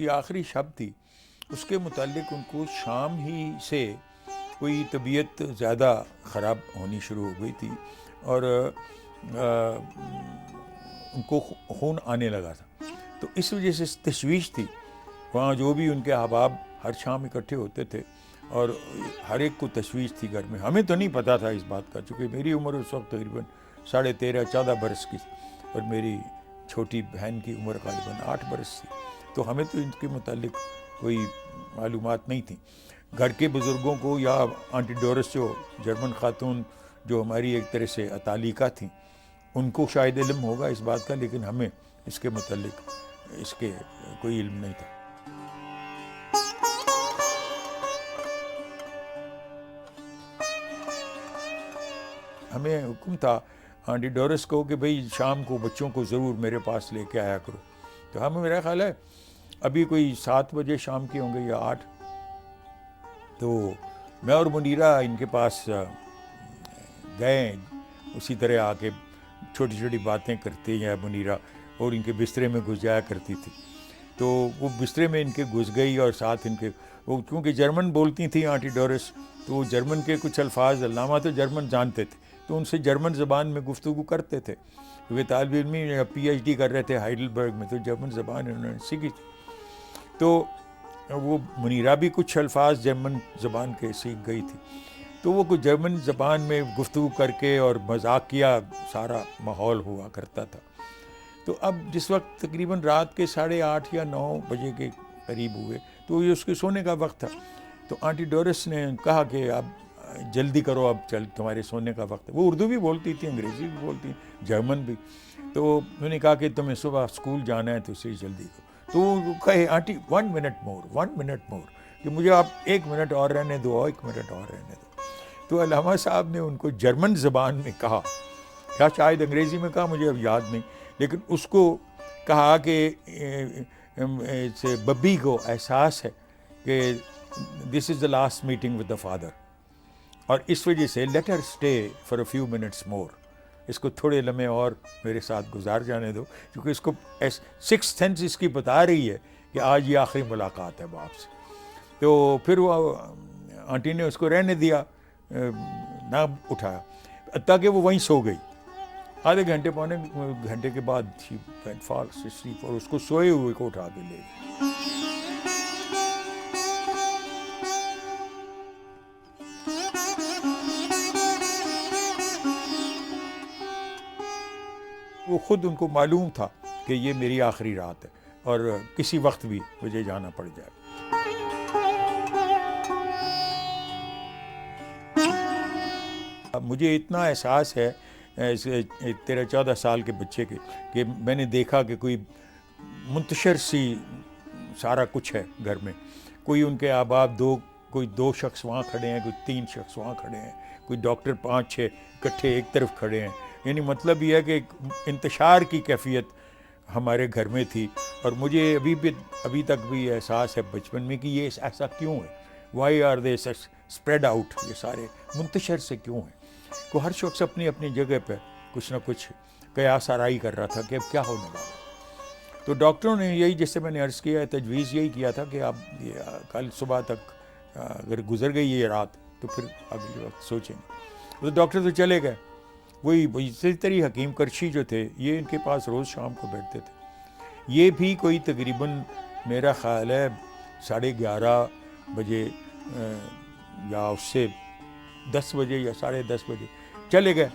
کی آخری شب تھی اس کے متعلق ان کو شام ہی سے کوئی طبیعت زیادہ خراب ہونی شروع ہو گئی تھی اور ان کو خون آنے لگا تھا. تو اس وجہ سے تشویش تھی. وہاں جو بھی ان کے احباب ہر شام اکٹھے ہوتے تھے اور ہر ایک کو تشویش تھی گھر میں. ہمیں تو نہیں پتہ تھا اس بات کا چونکہ میری عمر اس وقت تقریباً 13.5-14 برس کی اور میری چھوٹی بہن کی عمر غالباً 8 برس تھی. تو ہمیں تو ان کے متعلق کوئی معلومات نہیں تھیں. گھر کے بزرگوں کو یا آنٹی ڈورس جو جرمن خاتون جو ہماری ایک طرح سے اتالیکہ تھیں ان کو شاید علم ہوگا اس بات کا، لیکن ہمیں اس کے متعلق اس کے کوئی علم نہیں تھا. ہمیں حکم تھا آنٹی ڈورس کو کہ بھئی شام کو بچوں کو ضرور میرے پاس لے کے آیا کرو. تو ہمیں میرا خیال ہے ابھی کوئی 7 بجے شام کے ہوں گے یا 8. تو میں اور منیرہ ان کے پاس گئے. اسی طرح آ کے چھوٹی چھوٹی باتیں کرتی ہیں منیرہ اور ان کے بسترے میں گھس جایا کرتی تھی. تو وہ بسترے میں ان کے گھس گئی اور ساتھ ان کے وہ کیونکہ جرمن بولتی تھیں آنٹی ڈورس تو وہ جرمن کے کچھ الفاظ علامہ تو جرمن جانتے تھے تو ان سے جرمن زبان میں گفتگو کرتے تھے کیونکہ طالب علمی پی ایچ ڈی کر رہے تھے ہائیڈلبرگ میں تو جرمن زبان انہوں نے سیکھی تھی. تو وہ منیرہ بھی کچھ الفاظ جرمن زبان کے سیکھ گئی تھی. تو وہ کچھ جرمن زبان میں گفتگو کر کے اور مذاقیہ سارا ماحول ہوا کرتا تھا. تو اب جس وقت تقریباً رات کے 8:30 یا 9 بجے کے قریب ہوئے تو یہ اس کے سونے کا وقت تھا. تو آنٹی ڈورس نے کہا کہ اب جلدی کرو اب چل تمہارے سونے کا وقت ہے. وہ اردو بھی بولتی تھی انگریزی بھی بولتی جرمن بھی. تو انہوں نے کہا کہ تمہیں صبح اسکول جانا ہے تو اسے جلدی کرو. تو وہ کہے آنٹی 1 منٹ مور کہ مجھے آپ 1 منٹ اور رہنے دو 1 منٹ اور رہنے دو. تو علامہ صاحب نے ان کو جرمن زبان میں کہا یا شاید انگریزی میں کہا مجھے اب یاد نہیں لیکن اس کو کہا کہ ببی کو احساس ہے کہ this is the last meeting with the father اور اس وجہ سے let her stay for a few minutes more. اس کو تھوڑے لمحے اور میرے ساتھ گزار جانے دو کیونکہ اس کو 6th سینس اس کی بتا رہی ہے کہ آج یہ آخری ملاقات ہے باپ سے. تو پھر وہ آنٹی نے اس کو رہنے دیا نہ اٹھایا حتیٰ کہ وہ وہیں سو گئی. آدھے گھنٹے پونے گھنٹے کے بعد اور اس کو سوئے ہوئے کو اٹھا کے لے گئی. وہ خود ان کو معلوم تھا کہ یہ میری آخری رات ہے اور کسی وقت بھی مجھے جانا پڑ جائے. مجھے اتنا احساس ہے 13-14 سال کے بچے کے کہ میں نے دیکھا کہ کوئی منتشر سی سارا کچھ ہے گھر میں. کوئی ان کے احباب کوئی 2 شخص وہاں کھڑے ہیں کوئی 3 شخص وہاں کھڑے ہیں کوئی ڈاکٹر 5-6 اکٹھے ایک طرف کھڑے ہیں. یعنی مطلب یہ ہے کہ انتشار کی کیفیت ہمارے گھر میں تھی. اور مجھے ابھی تک بھی احساس ہے بچپن میں کہ یہ ایسا کیوں ہے. Why are they spread out. یہ سارے منتشر سے کیوں ہیں. کو ہر شخص اپنی اپنی جگہ پہ کچھ نہ کچھ قیاس آرائی کر رہا تھا کہ اب کیا ہونے والا. تو ڈاکٹروں نے یہی جیسے میں نے عرض کیا ہے تجویز یہی کیا تھا کہ اب کل صبح تک اگر گزر گئی یہ رات تو پھر اگلے وقت سوچیں گے. تو ڈاکٹر تو چلے گئے. وہی اسی طرح حکیم کرشی جو تھے یہ ان کے پاس روز شام کو بیٹھتے تھے. یہ بھی کوئی تقریباً میرا خیال ہے 11:30 بجے یا اس سے 10 بجے یا 10:30 بجے چلے گئے.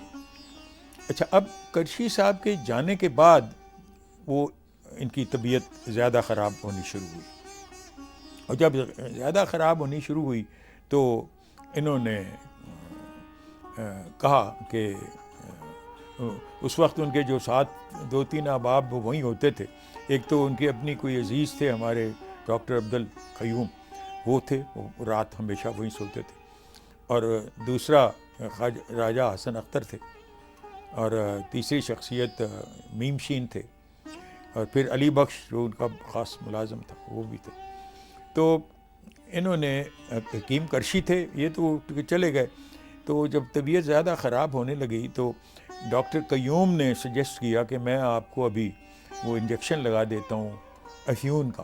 اچھا اب کرشی صاحب کے جانے کے بعد وہ ان کی طبیعت زیادہ خراب ہونی شروع ہوئی اور جب زیادہ خراب ہونی شروع ہوئی تو انہوں نے کہا کہ اس وقت ان کے جو ساتھ 2-3 احباب وہ وہیں ہوتے تھے. ایک تو ان کے اپنی کوئی عزیز تھے ہمارے ڈاکٹر عبدالقیوم وہ تھے وہ رات ہمیشہ وہیں سوتے تھے. اور دوسرا راجہ حسن اختر تھے اور تیسری شخصیت میم شین تھے اور پھر علی بخش جو ان کا خاص ملازم تھا وہ بھی تھے. تو انہوں نے حکیم کرشی تھے یہ تو چلے گئے. تو جب طبیعت زیادہ خراب ہونے لگی تو ڈاکٹر قیوم نے سجیسٹ کیا کہ میں آپ کو ابھی وہ انجیکشن لگا دیتا ہوں افیون کا.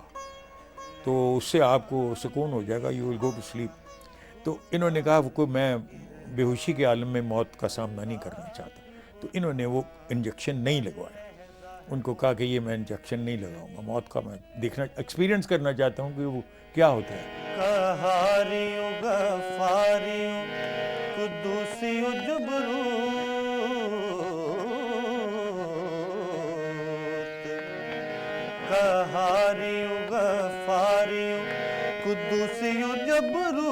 تو اس سے آپ کو سکون ہو جائے گا, you will go to sleep. تو انہوں نے کہا کہ میں بے ہوشی کے عالم میں موت کا سامنا نہیں کرنا چاہتا, تو انہوں نے وہ انجیکشن نہیں لگوایا. ان کو کہا کہ یہ میں انجیکشن نہیں لگاؤں گا, موت کا میں دیکھنا ایکسپیرینس کرنا چاہتا ہوں کہ وہ کیا ہوتا ہے. قہاریو غفاریو قدوسیو جبروت, قہاریو غفاریو قدوسیو جبروت,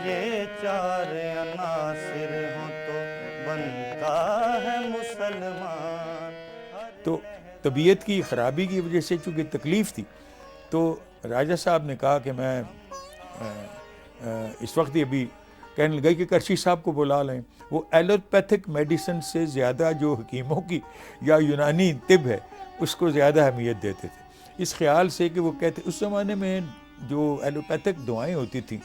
یہ چار عناصر ہوں تو بنتا ہے مسلمان. تو طبیعت کی خرابی کی وجہ سے چونکہ تکلیف تھی, تو راجہ صاحب نے کہا کہ میں اس وقت ابھی کہنے لگا کہ کرشی صاحب کو بلا لیں. وہ ایلوپیتھک میڈیسن سے زیادہ جو حکیموں کی یا یونانی طب ہے اس کو زیادہ اہمیت دیتے تھے, اس خیال سے کہ وہ کہتے اس زمانے میں جو ایلوپیتھک دعائیں ہوتی تھیں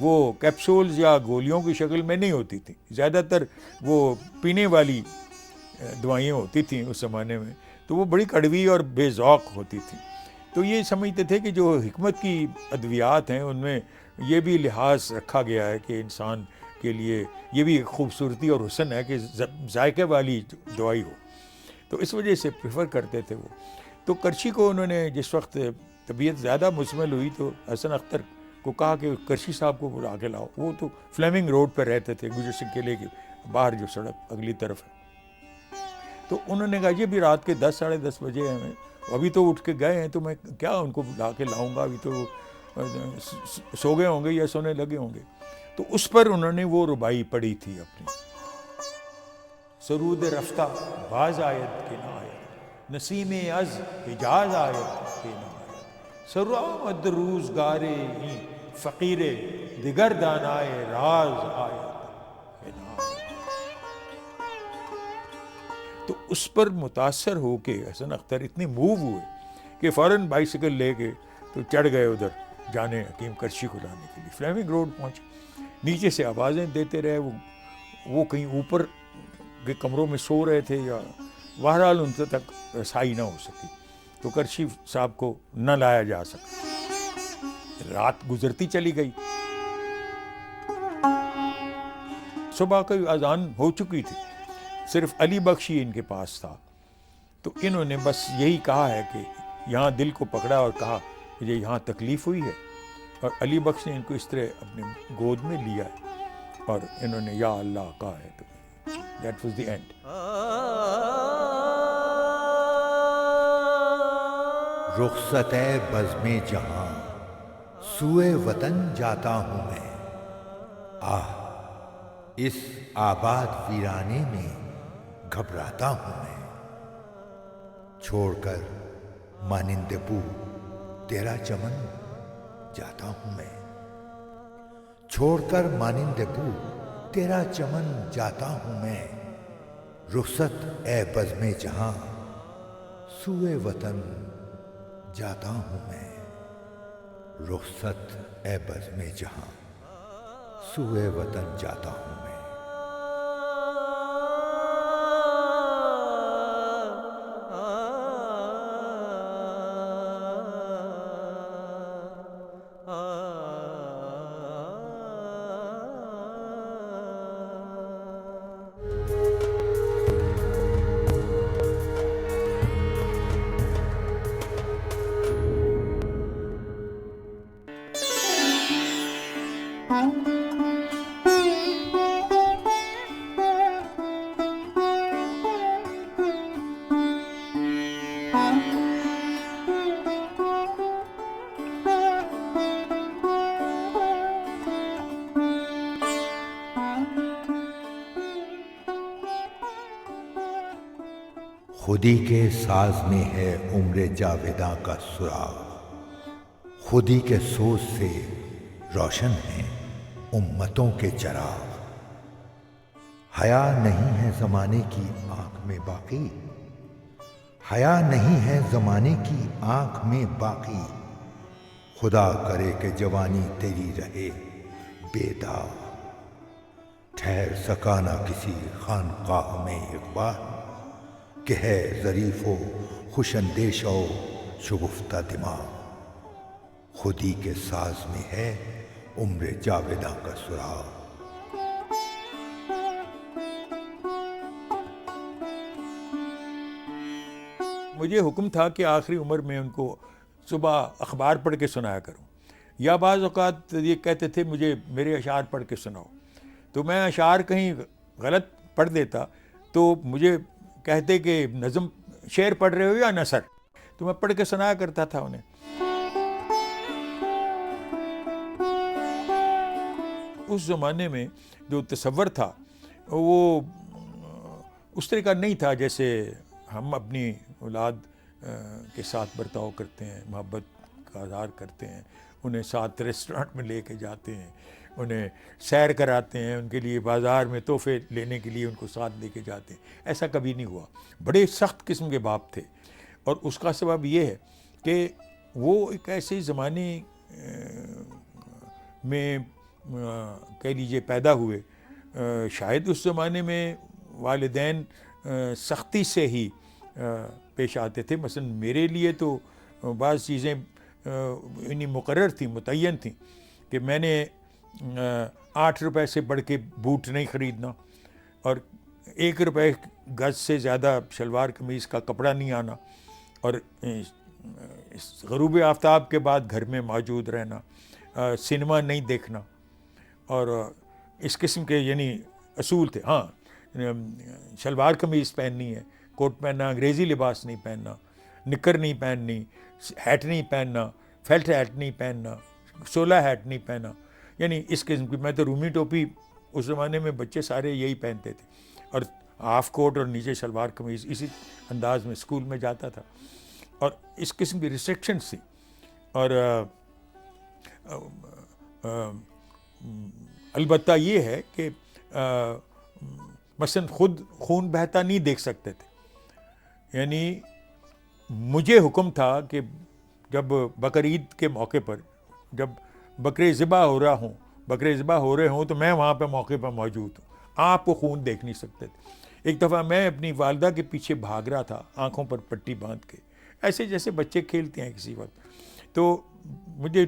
وہ کیپسولز یا گولیوں کی شکل میں نہیں ہوتی تھیں, زیادہ تر وہ پینے والی دوائیں ہوتی تھیں اس زمانے میں, تو وہ بڑی کڑوی اور بے ذوق ہوتی تھیں. تو یہ سمجھتے تھے کہ جو حکمت کی ادویات ہیں ان میں یہ بھی لحاظ رکھا گیا ہے کہ انسان کے لیے یہ بھی خوبصورتی اور حسن ہے کہ ذائقے والی دوائی ہو, تو اس وجہ سے پریفر کرتے تھے وہ. تو کرشی کو انہوں نے جس وقت طبیعت زیادہ مزمل ہوئی تو حسن اختر کو کہا کہ کرشی صاحب کو بلا کے لاؤ. وہ تو فلیمنگ روڈ پہ رہتے تھے, گجر سنگھ قلعے کے باہر جو سڑک اگلی طرف ہے. تو انہوں نے کہا یہ بھی رات کے 10 ساڑھے 10 بجے ہیں, ابھی تو اٹھ کے گئے ہیں, تو میں کیا ان کو لا کے لاؤں گا, ابھی تو سو گئے ہوں گے یا سونے لگے ہوں گے. تو اس پر انہوں نے وہ ربائی پڑھی تھی اپنی, سرود رفتہ باز آیت کے نہ آیت, نسیم از حجاز آیت کے نہ آیت, سرآمد روزگارے فقیر دیگر دانائے راز آیت کے نہ آیت. تو اس پر متاثر ہو کے حسن اختر اتنے موو ہوئے کہ فوراً بائیسیکل لے کے تو چڑھ گئے ادھر جانے حکیم کرشی کو لانے کے لیے. فلیمنگ روڈ پہنچے, نیچے سے آوازیں دیتے رہے, وہ کہیں اوپر کے کمروں میں سو رہے تھے یا بہرحال ان تک رسائی نہ ہو سکی, تو کرشی صاحب کو نہ لایا جا سکا. رات گزرتی چلی گئی, صبح کی اذان ہو چکی تھی, صرف علی بخش ہی ان کے پاس تھا. تو انہوں نے بس یہی کہا ہے کہ یہاں دل کو پکڑا اور کہا کہ یہاں تکلیف ہوئی ہے, اور علی بخش نے ان کو اس طرح اپنے گود میں لیا اور انہوں نے یا اللہ کہا ہے. تو دیٹ واز دی اینڈ. رخصت بزم جہاں سوئے وطن جاتا ہوں میں, آہ اس آباد ویرانے میں گھبراتا ہوں میں, چھوڑ کر مانند بو تیرا چمن جاتا ہوں میں, چھوڑ کر مانند بو تیرا چمن جاتا ہوں میں, رخصت اے بزم جہاں سوئے وطن جاتا ہوں میں, رخصت اے بزم جہاں سوئے وطن جاتا ہوں میں. خودی کے ساز میں ہے عمر جاویداں کا سراغ، خودی کے سوز سے روشن ہیں امتوں کے چراغ۔ حیا نہیں ہے زمانے کی آنکھ میں باقی، حیا نہیں ہے زمانے کی آنکھ میں باقی، خدا کرے کہ جوانی تیری رہے بے داغ، ٹھہر سکا نہ کسی خانقاہ میں اقبال، کہ ہے ظریف و خوش اندیش و شگفتہ دماغ، خودی کے ساز میں ہے عمر جاویداں کا سراغ۔ مجھے حکم تھا کہ آخری عمر میں ان کو صبح اخبار پڑھ کے سنایا کروں، یا بعض اوقات یہ کہتے تھے مجھے میرے اشعار پڑھ کے سناؤ، تو میں اشعار کہیں غلط پڑھ دیتا تو مجھے کہتے کہ نظم شعر پڑھ رہے ہو یا نثر، تو میں پڑھ کے سنایا کرتا تھا انہیں۔ اس زمانے میں جو تصور تھا وہ اس طرح کا نہیں تھا جیسے ہم اپنی اولاد کے ساتھ برتاؤ کرتے ہیں، محبت کا اظہار کرتے ہیں، انہیں ساتھ ریسٹورانٹ میں لے کے جاتے ہیں، انہیں سیر کراتے ہیں، ان کے لیے بازار میں تحفے لینے کے لیے ان کو ساتھ لے کے جاتے ہیں۔ ایسا کبھی نہیں ہوا۔ بڑے سخت قسم کے باپ تھے، اور اس کا سبب یہ ہے کہ وہ ایک ایسے زمانے میں کہہ لیجیے پیدا ہوئے، شاید اس زمانے میں والدین سختی سے ہی پیش آتے تھے۔ مثلا میرے لیے تو بعض چیزیں انہیں مقرر تھیں، متعین تھیں، کہ میں نے 8 روپے سے بڑھ کے بوٹ نہیں خریدنا، اور 1 روپے گز سے زیادہ شلوار قمیض کا کپڑا نہیں آنا، اور غروب آفتاب کے بعد گھر میں موجود رہنا، سنیما نہیں دیکھنا، اور اس قسم کے یعنی اصول تھے۔ ہاں، شلوار قمیض پہننی ہے، کوٹ پہننا، انگریزی لباس نہیں پہننا، نکر نہیں پہننی، ہیٹ نہیں پہننا، فیلٹ ہیٹ نہیں پہننا، سولا ہیٹ نہیں پہننا، یعنی اس قسم کی۔ میں تو رومی ٹوپی، اس زمانے میں بچے سارے یہی پہنتے تھے، اور ہاف کوٹ اور نیچے شلوار قمیض، اسی انداز میں اسکول میں جاتا تھا، اور اس قسم کی ریسٹرکشنس تھیں۔ اور البتہ یہ ہے کہ مثلا خود خون بہتا نہیں دیکھ سکتے تھے، یعنی مجھے حکم تھا کہ جب بقرعید کے موقع پر، جب بکرے ذبح ہو رہے ہوں تو میں وہاں پہ موقع پر موجود ہوں، آپ کو خون دیکھ نہیں سکتے تھے۔ ایک دفعہ میں اپنی والدہ کے پیچھے بھاگ رہا تھا، آنکھوں پر پٹی باندھ کے، ایسے جیسے بچے کھیلتے ہیں کسی وقت، تو مجھے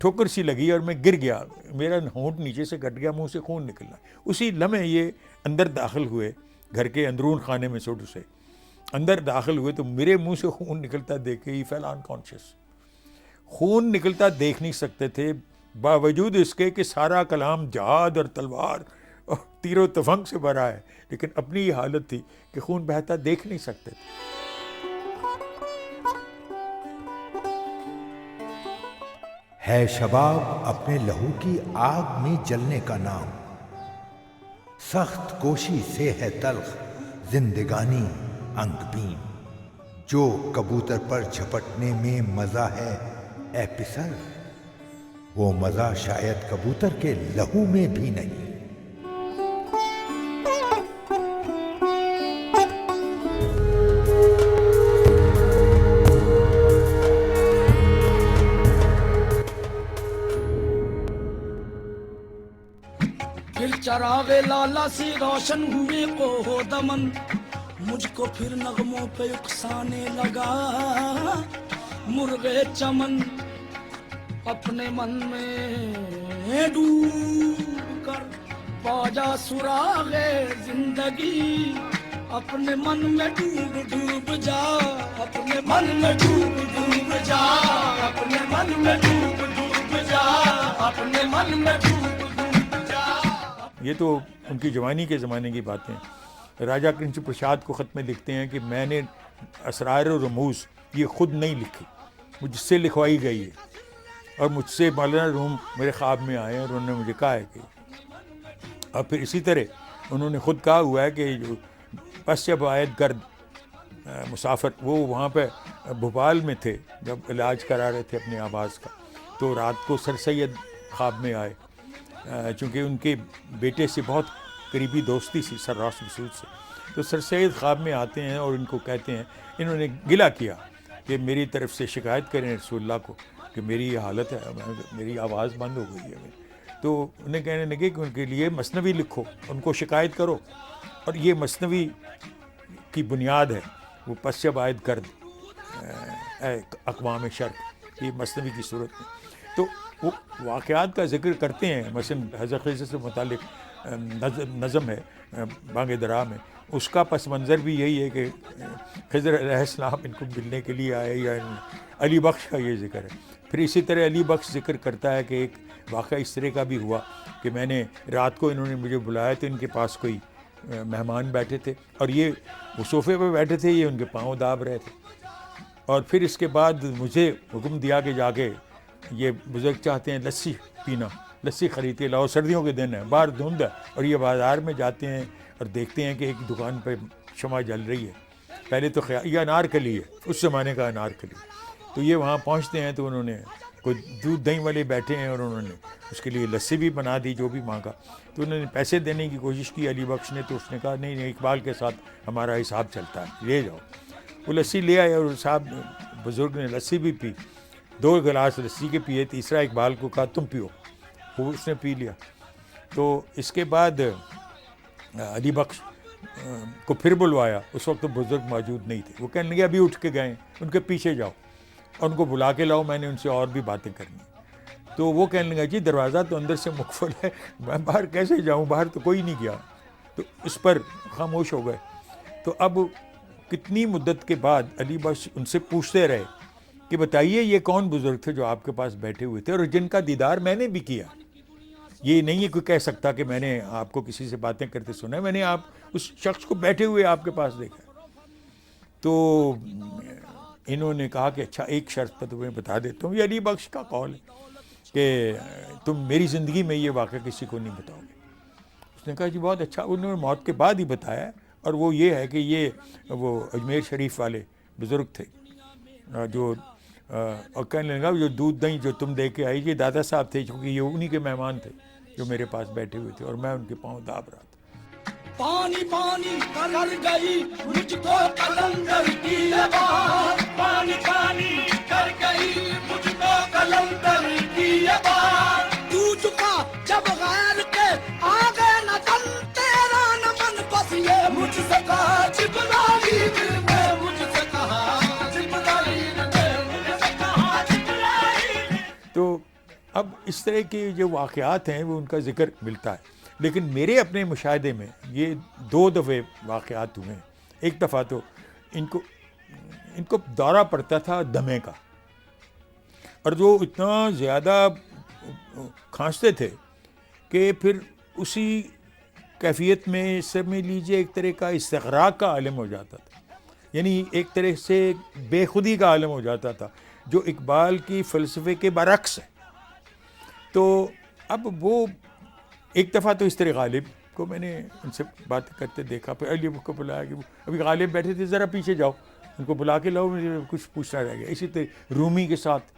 ٹھوکر سی لگی اور میں گر گیا، میرا ہونٹ نیچے سے کٹ گیا، منہ سے خون نکلنا۔ اسی لمحے یہ اندر داخل ہوئے، گھر کے اندرون خانے میں سوٹو سے اندر داخل ہوئے، تو میرے منہ سے خون نکلتا دیکھ کے ہی فیل انکانشیس۔ خون نکلتا دیکھ نہیں سکتے تھے، باوجود اس کے کہ سارا کلام جہاد اور تلوار اور تیر و تفنگ سے بھرا ہے، لیکن اپنی یہ حالت تھی کہ خون بہتا دیکھ نہیں سکتے تھے۔ ہے شباب اپنے لہو کی آگ میں جلنے کا نام، سخت کوشی سے ہے تلخ زندگانی انگ بین، جو کبوتر پر جھپٹنے میں مزہ ہے اے پسر، وہ مزہ شاید کبوتر کے لہو میں بھی نہیں۔ پھر چراغ لالا سے روشن ہوئے کو دمن، مجھ کو پھر نغموں پہ اکسانے لگا مرغے چمن، اپنے من میں ڈوب کر پاجا سراغ زندگی، اپنے من میں ڈوب ڈوب جا، اپنے من میں ڈوب ڈوب جا، اپنے من میں ڈوب ڈوب جا، اپنے من میں ڈوب ڈوب جا۔ یہ تو ان کی جوانی کے زمانے کی باتیں۔ راجہ کرشن پرساد کو خط میں لکھتے ہیں کہ میں نے اسرار و رموز یہ خود نہیں لکھی، مجھ سے لکھوائی گئی ہے، اور مجھ سے مولانا روم میرے خواب میں آئے اور انہوں نے مجھے کہا ہے کہ، اور پھر اسی طرح انہوں نے خود کہا ہوا ہے کہ جو پس جب آیت گرد مسافر، وہ وہاں پہ بھوپال میں تھے جب علاج کرا رہے تھے اپنے آواز کا، تو رات کو سر سید خواب میں آئے، چونکہ ان کے بیٹے سے بہت قریبی دوستی سی سر راس مسعود سے، تو سر سید خواب میں آتے ہیں اور ان کو کہتے ہیں، انہوں نے گلہ کیا کہ میری طرف سے شکایت کریں رسول اللہ کو کہ میری یہ حالت ہے، میری آواز بند ہو گئی ہے، تو انہیں کہنے لگے کہ ان کے لیے مثنوی لکھو، ان کو شکایت کرو، اور یہ مثنوی کی بنیاد ہے وہ پس جب عائد کر اے اقوام شرق، یہ مثنوی کی صورت میں. تو وہ واقعات کا ذکر کرتے ہیں. مثلا حضرت خضر سے متعلق نظم ہے بانگ درا میں، اس کا پس منظر بھی یہی ہے کہ خضر علیہ السلام ان کو ملنے کے لیے آئے، یا علی بخش کا یہ ذکر ہے. پھر اسی طرح علی بخش ذکر کرتا ہے کہ ایک واقعہ اس طرح کا بھی ہوا کہ میں نے رات کو انہوں نے مجھے بلایا تو ان کے پاس کوئی مہمان بیٹھے تھے، اور یہ وہ صوفے پہ بیٹھے تھے، یہ ان کے پاؤں داب رہے تھے. اور پھر اس کے بعد مجھے حکم دیا کہ جا کے یہ بزرگ چاہتے ہیں لسی پینا، لسی خرید کے لاؤ، سردیوں کے دن ہے، باہر دھند ہے، اور یہ بازار میں جاتے ہیں اور دیکھتے ہیں کہ ایک دکان پہ شمع جل رہی ہے. پہلے تو خیال یہ انارکلی ہے، اس زمانے کا انارکلی. تو یہ وہاں پہنچتے ہیں تو انہوں نے کوئی دودھ دہی والے بیٹھے ہیں اور انہوں نے اس کے لیے لسی بھی بنا دی جو بھی مانگا. تو انہوں نے پیسے دینے کی کوشش کی علی بخش نے، تو اس نے کہا نہیں نہیں، اقبال کے ساتھ ہمارا حساب چلتا ہے، لے جاؤ. وہ لسی لے آئے اور صاحب بزرگ نے لسی بھی پی، 2 گلاس لسی کے پیے، تیسرا اقبال کو کہا تم پیو، وہ اس نے پی لیا. تو اس کے بعد علی بخش کو پھر بلوایا. اس وقت بزرگ موجود نہیں تھے. وہ کہنے لگے ابھی اٹھ کے گئے، ان کے پیچھے جاؤ اور ان کو بلا کے لاؤ، میں نے ان سے اور بھی باتیں کرنی. تو وہ کہنے لگا جی دروازہ تو اندر سے مقفل ہے، میں باہر کیسے جاؤں، باہر تو کوئی نہیں گیا. تو اس پر خاموش ہو گئے. تو اب کتنی مدت کے بعد علی بخش ان سے پوچھتے رہے کہ بتائیے یہ کون بزرگ تھے جو آپ کے پاس بیٹھے ہوئے تھے اور جن کا دیدار میں نے بھی کیا. یہ نہیں ہے کوئی کہہ سکتا کہ میں نے آپ کو کسی سے باتیں کرتے سنا ہے، میں نے آپ اس شخص کو بیٹھے ہوئے آپ کے پاس دیکھا. تو انہوں نے کہا کہ اچھا ایک شرط پر تمہیں بتا دیتا ہوں، یہ علی بخش کا قول ہے کہ تم میری زندگی میں یہ واقعہ کسی کو نہیں بتاؤ گے. اس نے کہا جی بہت اچھا. انہوں نے موت کے بعد ہی بتایا، اور وہ یہ ہے کہ یہ وہ اجمیر شریف والے بزرگ تھے جو اور کہنے لگا جو دودھ دہی جو تم دے کے آئی، یہ دادا صاحب تھے، کیونکہ یہ انہی کے مہمان تھے جو میرے پاس بیٹھے ہوئے تھے اور میں ان کے پاؤں داب رہا تھا. پانی پانی کر گئی مجھ کو قلندر کی یہ بات، پانی پانی کر گئی مجھ کو قلندر کی یہ بات. تو چکا جب غیر کے آگے نہ تن تیرا نہ من، بس یہ مجھ سے کہا جبرائیل نے، مجھ سے کہا جبرائیل نے، مجھ سے کہا جبرائیل. تو اب اس طرح کے جو واقعات ہیں وہ ان کا ذکر ملتا ہے. لیکن میرے اپنے مشاہدے میں یہ 2 دفعے واقعات ہوئے ہیں. ایک دفعہ تو ان کو دورہ پڑتا تھا دمے کا، اور جو اتنا زیادہ کھانستے تھے کہ پھر اسی کیفیت میں سمجھ لیجیے ایک طرح کا استغراق کا عالم ہو جاتا تھا، یعنی ایک طرح سے بے خودی کا عالم ہو جاتا تھا جو اقبال کی فلسفے کے برعکس ہے. تو اب وہ ایک دفعہ تو اس طرح غالب کو میں نے ان سے بات کرتے دیکھا، پھر علی کو بلایا کہ ابھی غالب بیٹھے تھے، ذرا پیچھے جاؤ، ان کو بلا کے لاؤ، مجھے کچھ پوچھنا رہ گیا. اسی طرح رومی کے ساتھ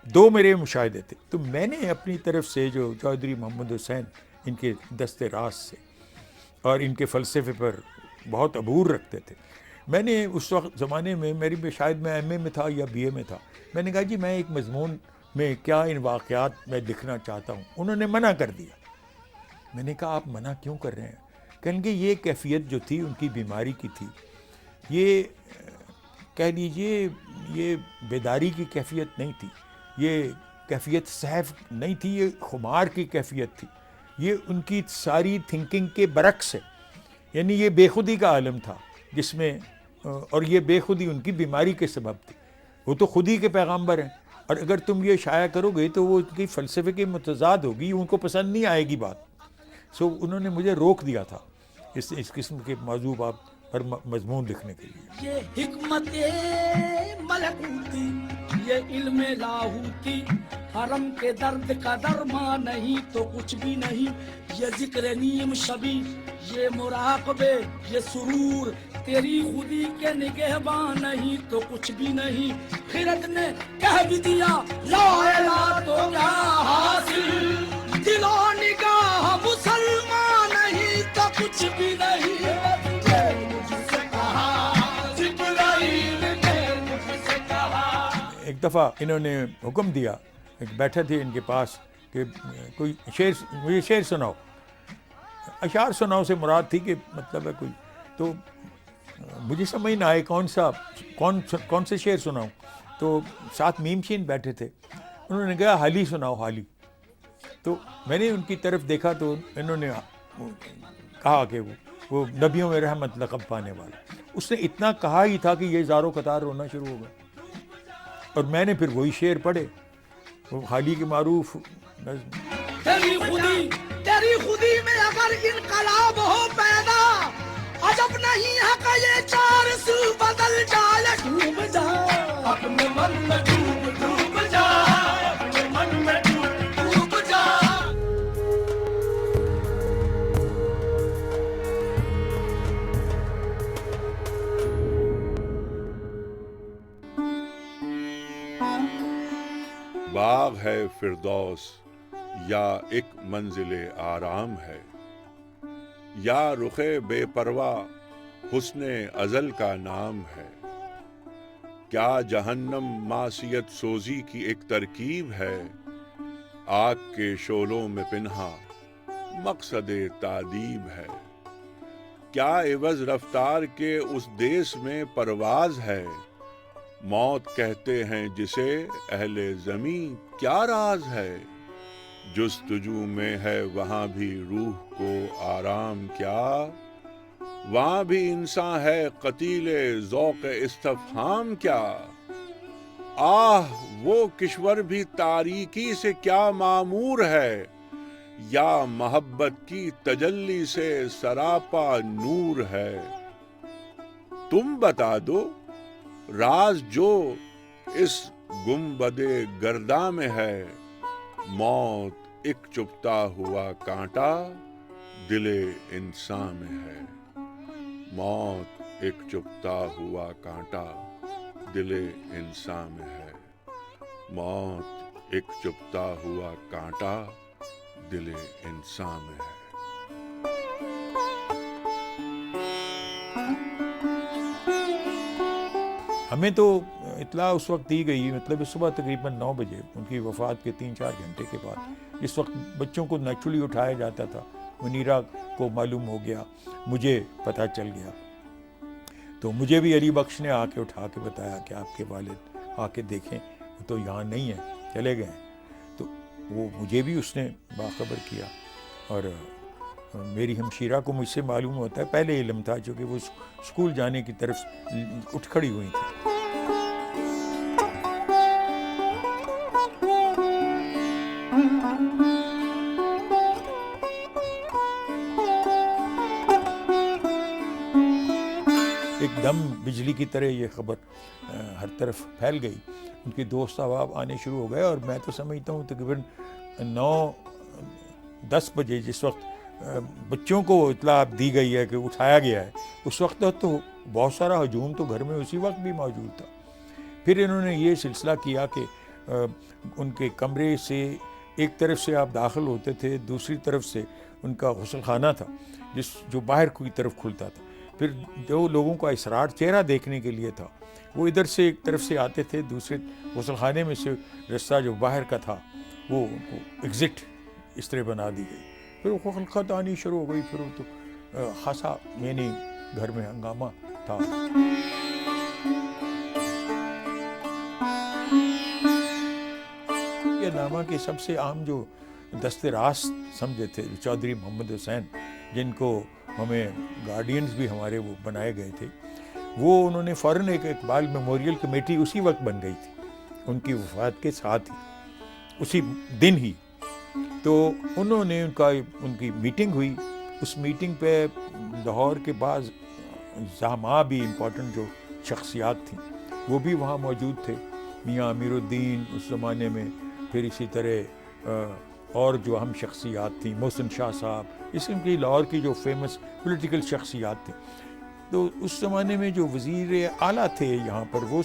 2 میرے مشاہدے تھے. تو میں نے اپنی طرف سے جو چودھری محمد حسین ان کے دست راست سے اور ان کے فلسفے پر بہت عبور رکھتے تھے، میں نے اس وقت زمانے میں میری شاید میں ایم اے میں تھا یا بی اے میں تھا، میں نے کہا جی میں ایک مضمون میں کیا ان واقعات میں لکھنا چاہتا ہوں. انہوں نے منع کر دیا. میں نے کہا آپ منع کیوں کر رہے ہیں؟ کہیں گے یہ کیفیت جو تھی ان کی بیماری کی تھی، یہ کہہ لیجئے یہ بیداری کی کیفیت نہیں تھی، یہ کیفیت سہو نہیں تھی، یہ خمار کی کیفیت تھی، یہ ان کی ساری تھنکنگ کے برعکس ہے. یعنی یہ بے خودی کا عالم تھا جس میں، اور یہ بے خودی ان کی بیماری کے سبب تھی. وہ تو خودی کے پیغامبر ہیں، اور اگر تم یہ شائع کرو گے تو وہ ان کی فلسفے کے متضاد ہوگی، ان کو پسند نہیں آئے گی بات. سو انہوں نے مجھے روک دیا تھا اس قسم کے موضوع پر مضمون لکھنے کے لیے. یہ حکمت ملکوتی، یہ علم لاہوتی، حرم کے درد کا درما نہیں تو کچھ بھی نہیں. یہ ذکر نیم شبی، یہ مراقبے، یہ سرور، تیری خودی کے نگہباں نہیں تو کچھ بھی نہیں. خرد نے کہہ بھی دیا لا الہ تو کیا حاصل، دل و نگاہ مسلمان نہیں تو کچھ بھی نہیں. ایک دفعہ انہوں نے حکم دیا، ایک بیٹھے تھے ان کے پاس کہ کوئی مجھے شعر سناؤ. اشعار سناؤ سے مراد تھی کہ مطلب ہے کوئی. تو مجھے سمجھ نہ آئے کون سے شعر سناؤں. تو ساتھ میم شین بیٹھے تھے, انہوں نے کہا حالی سناؤ حالی. تو میں نے ان کی طرف دیکھا تو انہوں نے کہا کہ وہ نبیوں میں رحمت لقب پانے والا. اس نے اتنا کہا ہی تھا کہ یہ زاروں قطار رونا شروع ہو گیا, اور میں نے پھر وہی شعر پڑھے, وہ حالی کے معروف تیری خودی میں اگر انقلاب ہو پیدا, عجب نہیں ہے کہ یہ چار سو بدل جائے. ڈوب جا اپنے من میں, ڈوب جا اپنے من میں, ڈوب جا. باغ ہے فردوس یا ایک منزل آرام ہے, یا رخ بے پرواہ حسن ازل کا نام ہے. کیا جہنم معصیت سوزی کی ایک ترکیب ہے, آگ کے شعلوں میں پنہا مقصد تعذیب ہے. کیا عوض رفتار کے اس دیس میں پرواز ہے, موت کہتے ہیں جسے اہل زمین کیا راز ہے. جستجو میں ہے وہاں بھی روح کو آرام کیا, وہاں بھی انسان ہے قتیل ذوق استفہام کیا. آہ وہ کشور بھی تاریکی سے کیا معمور ہے, یا محبت کی تجلی سے سراپا نور ہے. تم بتا دو راز جو اس گنبد گرداں میں ہے, موت ایک چپتا ہوا کانٹا دل انسان میں ہے. موت ایک چپتا ہوا کانٹا دل انسان میں ہے. موت ایک چپتا ہوا کانٹا دل انسان میں ہے. ہمیں تو اطلاع اس وقت دی گئی, مطلب صبح تقریباً 9 بجے ان کی وفات کے 3-4 گھنٹے کے بعد. اس وقت بچوں کو نیچرلی اٹھایا جاتا تھا. منیرہ کو معلوم ہو گیا, مجھے پتہ چل گیا, تو مجھے بھی علی بخش نے آ کے اٹھا کے بتایا کہ آپ کے والد آ کے دیکھیں, وہ تو یہاں نہیں ہیں, چلے گئے ہیں. تو وہ مجھے بھی اس نے باخبر کیا, اور میری ہمشیرہ کو مجھ سے معلوم ہوتا ہے, پہلے علم تھا چونکہ وہ اسکول جانے کی طرف اٹھ کھڑی ہوئی تھی. ایک دم بجلی کی طرح یہ خبر ہر طرف پھیل گئی. ان کے دوست احباب آنے شروع ہو گئے, اور میں تو سمجھتا ہوں تقریباً 9-10 بجے جس وقت بچوں کو اطلاع دی گئی ہے کہ اٹھایا گیا ہے, اس وقت تو بہت سارا ہجوم تو گھر میں اسی وقت بھی موجود تھا. پھر انہوں نے یہ سلسلہ کیا کہ ان کے کمرے سے ایک طرف سے آپ داخل ہوتے تھے, دوسری طرف سے ان کا غسل خانہ تھا جو باہر کی طرف کھلتا تھا. پھر جو لوگوں کا اسرار چہرہ دیکھنے کے لیے تھا وہ ادھر سے ایک طرف سے آتے تھے, دوسرے غسل خانے میں سے رستہ جو باہر کا تھا وہ ایگزٹ اس طرح بنا دی گئی. پھر وہ خلقت آنی شروع ہو گئی. پھر وہ تو خاصا یعنی گھر میں ہنگامہ تھا. یہ نامہ کے سب سے عام جو دست راست سمجھے تھے چودھری محمد حسین, جن کو ہمیں گارڈینز بھی ہمارے وہ بنائے گئے تھے, وہ انہوں نے فوراً ایک اقبال میموریل کمیٹی اسی وقت بن گئی تھی ان کی وفات کے ساتھ ہی, اسی دن ہی. تو انہوں نے ان کی میٹنگ ہوئی. اس میٹنگ پہ لاہور کے بعض زعما بھی امپورٹنٹ جو شخصیات تھیں وہ بھی وہاں موجود تھے. میاں امیر الدین اس زمانے میں, پھر اسی طرح اور جو اہم شخصیات تھیں, محسن شاہ صاحب, اس کی لاہور کی جو فیمس پولیٹیکل شخصیات تھیں. تو اس زمانے میں جو وزیر اعلیٰ تھے یہاں پر وہ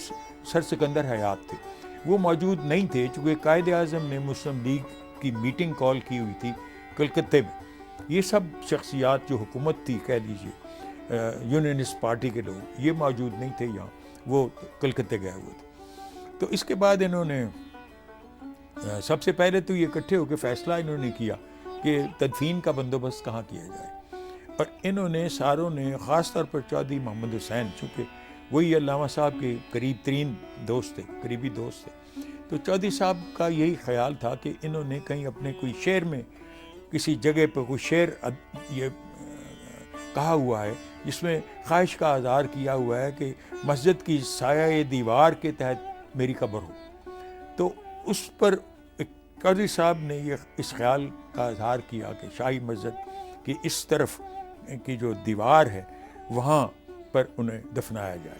سر سکندر حیات تھے, وہ موجود نہیں تھے چونکہ قائد اعظم نے مسلم لیگ کی میٹنگ کال کی ہوئی تھی کلکتے میں. یہ سب شخصیات جو حکومت تھی کہہ لیجیے یونینسٹ پارٹی کے لوگ, یہ موجود نہیں تھے یہاں, وہ کلکتے گئے ہوئے تھے. تو اس کے بعد انہوں نے سب سے پہلے تو یہ اکٹھے ہو کے فیصلہ انہوں نے کیا کہ تدفین کا بندوبست کہاں کیا جائے. اور انہوں نے ساروں نے خاص طور پر چودھری محمد حسین، چونکہ وہی علامہ صاحب کے قریب ترین دوست تھے، قریبی دوست تھے، تو چودھری صاحب کا یہی خیال تھا کہ انہوں نے کہیں اپنے کوئی شعر میں کسی جگہ پہ کوئی شعر یہ کہا ہوا ہے جس میں خواہش کا اظہار کیا ہوا ہے کہ مسجد کی سایہ دیوار کے تحت میری قبر ہو، تو اس پر چودھری صاحب نے اس خیال کا اظہار کیا کہ شاہی مسجد کی اس طرف کی جو دیوار ہے وہاں پر انہیں دفنایا جائے۔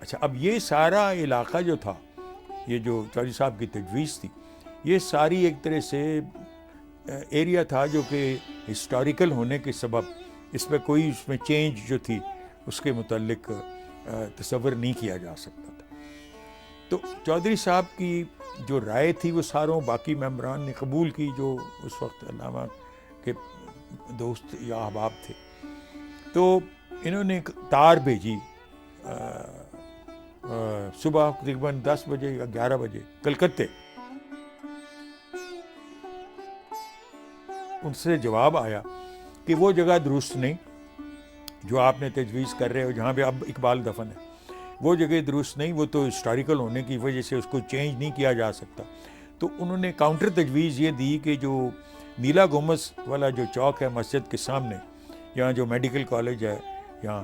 اچھا، اب یہ سارا علاقہ جو تھا، یہ جو چودھری صاحب کی تجویز تھی، یہ ساری ایک طرح سے ایریا تھا جو کہ ہسٹوریکل ہونے کے سبب اس پہ کوئی اس میں چینج جو تھی اس کے متعلق تصور نہیں کیا جا سکتا تھا۔ تو چودھری صاحب کی جو رائے تھی وہ ساروں باقی ممبران نے قبول کی جو اس وقت علامہ کے دوست یا احباب تھے۔ تو انہوں نے تار بھیجی صبح تقریباً 10 بجے یا 11 بجے کلکتے، ان سے جواب آیا کہ وہ جگہ درست نہیں جو آپ نے تجویز کر رہے ہو، جہاں پہ اب اقبال دفن ہے، وہ جگہ درست نہیں، وہ تو ہسٹوریکل ہونے کی وجہ سے اس کو چینج نہیں کیا جا سکتا۔ تو انہوں نے کاؤنٹر تجویز یہ دی کہ جو نیلا گومس والا جو چوک ہے مسجد کے سامنے، یہاں جو میڈیکل کالج ہے، یہاں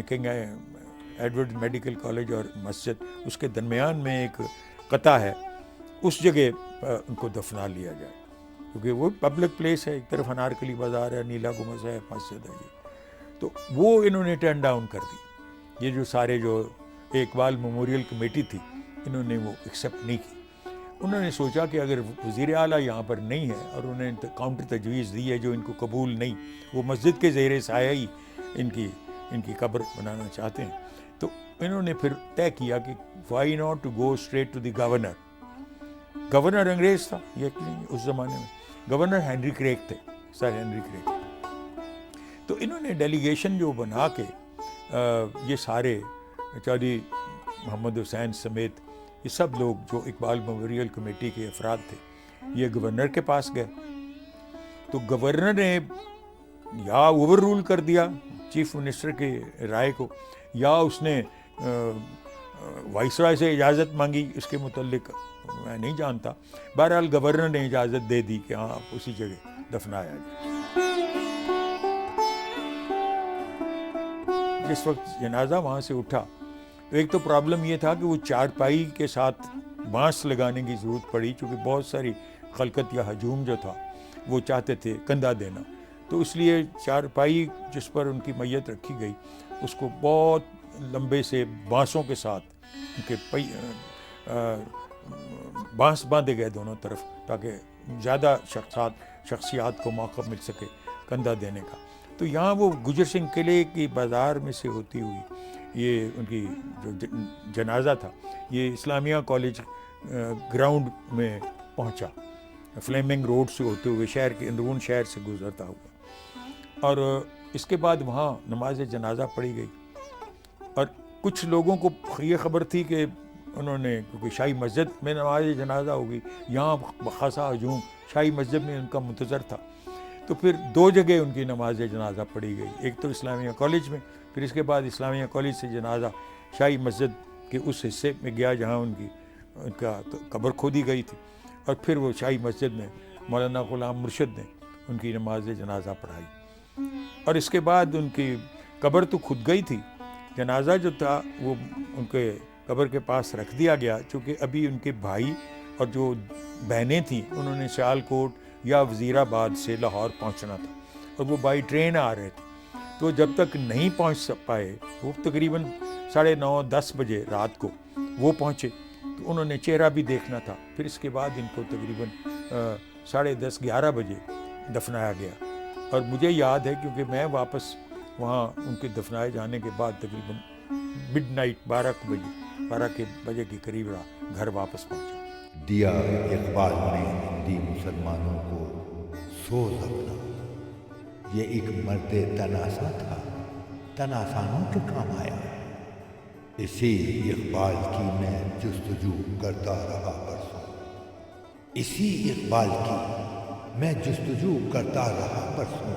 کنگ ایڈورڈ میڈیکل کالج اور مسجد، اس کے درمیان میں ایک قطع ہے، اس جگہ ان کو دفنا لیا جائے، کیونکہ وہ پبلک پلیس ہے، ایک طرف انارکلی بازار ہے، نیلا گومس ہے، مسجد ہے یہ، تو وہ انہوں نے ٹرن ڈاؤن کر دی۔ یہ جو سارے جو اقبال میموریل کمیٹی تھی، انہوں نے وہ ایکسیپٹ نہیں کی۔ انہوں نے سوچا کہ اگر وزیر اعلیٰ یہاں پر نہیں ہے اور انہوں نے کاؤنٹر تجویز دی ہے جو ان کو قبول نہیں، وہ مسجد کے زیر سایہ ہی ان کی قبر بنانا چاہتے ہیں، تو انہوں نے پھر طے کیا کہ why not to go straight to the governor. Governor انگریز تھا یہ اس زمانے میں، گورنر ہینری کریگ تھے، سر ہینری کریگ۔ تو انہوں نے ڈیلیگیشن جو بنا کے یہ سارے چودھری محمد حسین سمیت یہ سب لوگ جو اقبال میموریل کمیٹی کے افراد تھے، یہ گورنر کے پاس گئے، تو گورنر نے یا اوور رول کر دیا چیف منسٹر کے رائے کو، یا اس نے وائس رائے سے اجازت مانگی، اس کے متعلق میں نہیں جانتا۔ بہرحال گورنر نے اجازت دے دی کہ ہاں آپ اسی جگہ دفنایا جائے۔ جس وقت جنازہ وہاں سے اٹھا تو ایک تو پرابلم یہ تھا کہ وہ چارپائی کے ساتھ بانس لگانے کی ضرورت پڑی، چونکہ بہت ساری خلقت یا ہجوم جو تھا وہ چاہتے تھے کندھا دینا، تو اس لیے چارپائی جس پر ان کی میت رکھی گئی اس کو بہت لمبے سے بانسوں کے ساتھ ان کے بانس باندھے گئے دونوں طرف، تاکہ زیادہ شخصیات کو موقع مل سکے کندھا دینے کا۔ تو یہاں وہ گجر سنگھ قلعے کی بازار میں سے ہوتی ہوئی یہ ان کی جو جنازہ تھا یہ اسلامیہ کالج گراؤنڈ میں پہنچا، فلیمنگ روڈ سے ہوتے ہوئے شہر کے اندرون شہر سے گزرتا ہوا، اور اس کے بعد وہاں نماز جنازہ پڑھی گئی۔ اور کچھ لوگوں کو یہ خبر تھی کہ انہوں نے، کیونکہ شاہی مسجد میں نماز جنازہ ہوگی، یہاں خاصا ہجوم شاہی مسجد میں ان کا منتظر تھا، تو پھر 2 جگہ ان کی نماز جنازہ پڑھی گئی، ایک تو اسلامیہ کالج میں، پھر اس کے بعد اسلامیہ کالج سے جنازہ شاہی مسجد کے اس حصے میں گیا جہاں ان کا قبر کھودی گئی تھی، اور پھر وہ شاہی مسجد میں مولانا غلام مرشد نے ان کی نماز جنازہ پڑھائی۔ اور اس کے بعد ان کی قبر تو کھود گئی تھی، جنازہ جو تھا وہ ان کے قبر کے پاس رکھ دیا گیا، چونکہ ابھی ان کے بھائی اور جو بہنیں تھیں انہوں نے سیال کوٹ یا وزیر آباد سے لاہور پہنچنا تھا، اور وہ بائی ٹرین آ رہے تھے، تو جب تک نہیں پہنچ پائے، وہ تقریباً 9:30-10 بجے رات کو وہ پہنچے، تو انہوں نے چہرہ بھی دیکھنا تھا، پھر اس کے بعد ان کو تقریباً 10:30-11 بجے دفنایا گیا۔ اور مجھے یاد ہے کیونکہ میں واپس وہاں ان کے دفنائے جانے کے بعد تقریباً مڈ نائٹ 12 بجے کے قریب گھر واپس پہنچا۔ دیا اقبال نے ہندی مسلمانوں کو سوز اپنا، یہ ایک مرد تناسا تھا، تناسانوں کے کام آیا، اسی اقبال کی میں جستجو کرتا رہا برسوں، اسی اقبال کی میں جستجو کرتا رہا برسوں،